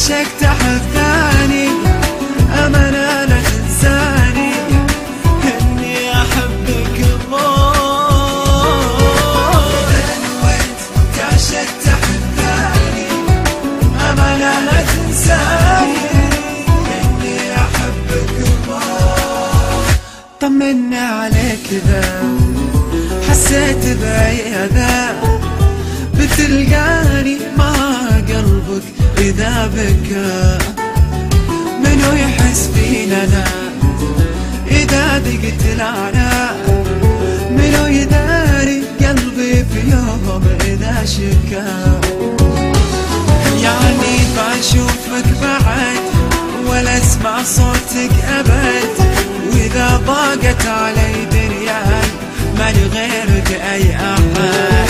عشقت أحد ثاني، أمانة لا تنساني إني أحبك موت. أنا وأنت عشقت أحد ثاني، أمانة لا تنساني إني أحبك موت. طمني عليك ذا، حسيت بأذى، بتلقاني مع قلبك إذا بكى. منو يحس فينا أنا إذا ضقت العنى؟ منو يداري قلبي في يوم إذا شكى؟ يعني بشوفك بعد ولا اسمع صوتك أبد، وإذا ضاقت علي دنياي مالي غيرك أي أحد.